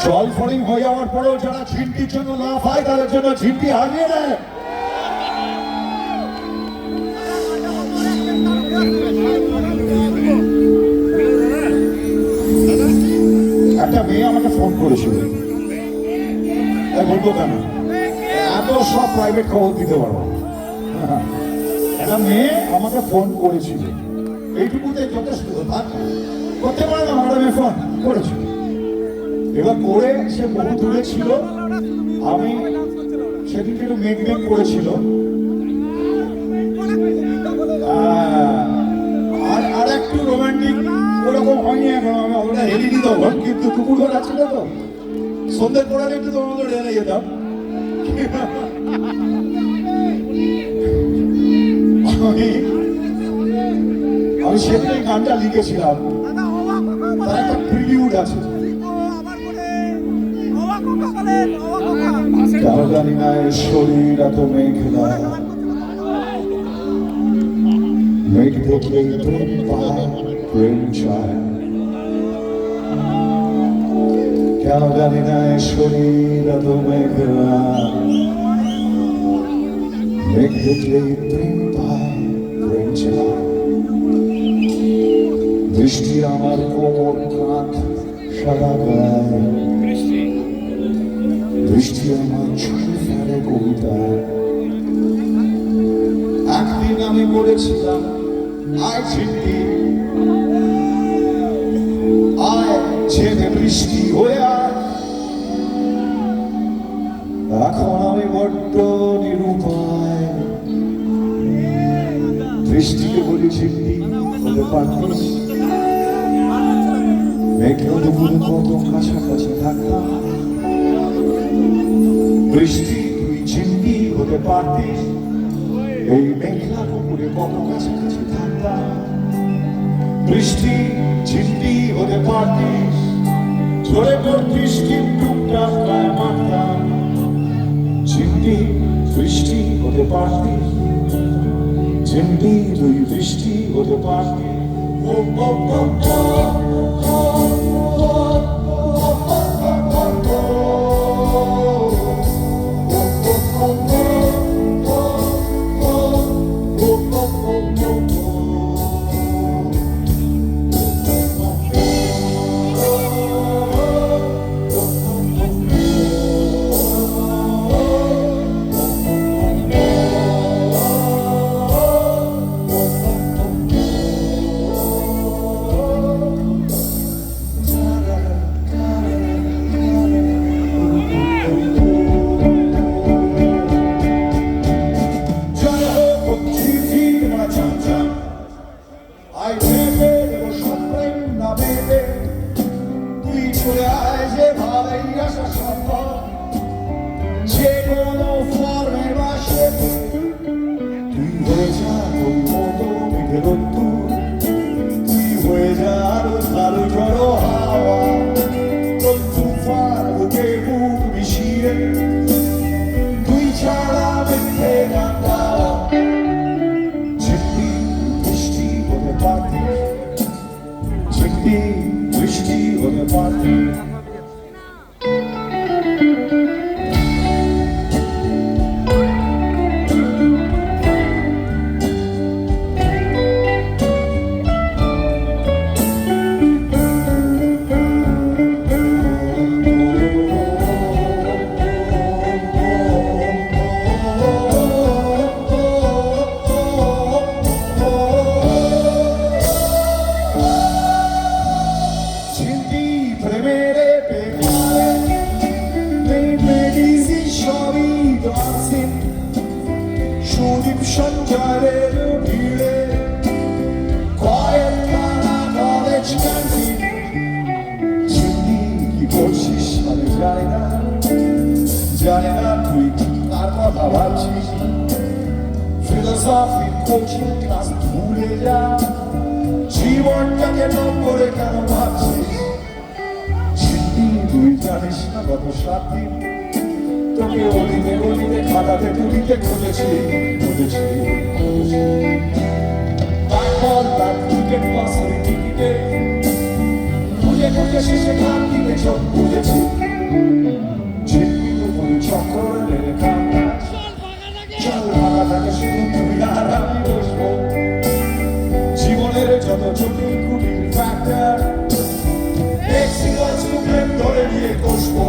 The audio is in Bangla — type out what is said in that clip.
জল ফরিং হয়ে যাওয়ার পরেও যারা ঝিন্টির জন্য না পায় তাদের জন্য ঝিন্টি হারিয়ে দেয়। একটা মেয়ে আমাকে ফোন করেছিল, বলবো কেন এত সব প্রাইভেট খবর দিতে পারবো। একটা মেয়ে আমাকে ফোন করেছিল, এইটুকুতে যথেষ্ট করতে পারে না। ম্যাডামে ফোন করেছিল, এবার করে সে বহু দূরে ছিল। আমি সেদিনকে একটু মেঘ মেঘ করেছিল, আর একটু রোমান্টিক ওরকম হয়নি এখন। আমি ওটা হেলিনি তখন, কিন্তু কুকুর ঘর ছিল তো সন্ধ্যের পরে একটু তোমার মতো রেলে যেতাম। আমি সেদিন এই গানটা লিখেছিলাম, তার একটা প্রিলিউড আছে। কেন জানি না এর শরীর এত মেঘলা, মেঘ দেখলেই প্রেম পায়, প্রেম চায়। কেন জানি না এর শরীর এত মেঘলা, মেঘ দেখলেই প্রেম পায়, প্রেম চায়। বৃষ্টি আমার কোমর কাঁধ সারা গায়ে, বৃষ্টি আমার ছুঁয়ে ফেলে কবিতা। একদিন আমি বলেছিলাম আয় ঝিন্টি আয় ছেড়ে বৃষ্টি হয়ে আয়। এখন আমি বড্ড নিরুপায়, বৃষ্টিকে বলি ঝিন্টি হতে পারতিস। মেঘেও দুপুরে কত কাছাকাছি থাকতাম, বৃষ্টি তুই ঝিন্টি হতে পারতিস। এই মেঘলা পুকুরে কত কাছাকাছি থাকতাম, বৃষ্টি ঝিন্টি হতে পারতিস। ঝরে পড়তিস কিন্তু টাকায় মারতাম, ঝিন্টি বৃষ্টি হতে পারতিস। ঝিন্টি তুই বৃষ্টি হতে পারতিস। বৃষ্টি হতে পারতি। সুদীপ সঞ্চারের ভিড়ে কয়েক খানা কলেজ ক্যান্টিন। ঝিন্টি কি করছিস আমি জানি না, জানি না তুই তার কথা ভাবছিস। ফিলোসফি কোচিং ক্লাস ভুলে যা, জীবনটাকে নম্বরে কেন ভাবছিস। ঝিন্টি তুই জানিস না গত 7 দিন তোকে অলিতে গলিতে খাতাতে তুলিতে খুঁজেছি। তারপর তার ক্রিকেট বাসের টিকিটে খুঁজে বুঝে শেষে খান দিকে চোখ বুঝেছি চিহ্নিত কোনো চক্করের খাতা চল ভাঙা থাকে শুধু তুমি আর আমি বসবো জীবনের যত জটিল কুটিল ফ্যাক্টর প্রেম ধরে নিয়ে কষবো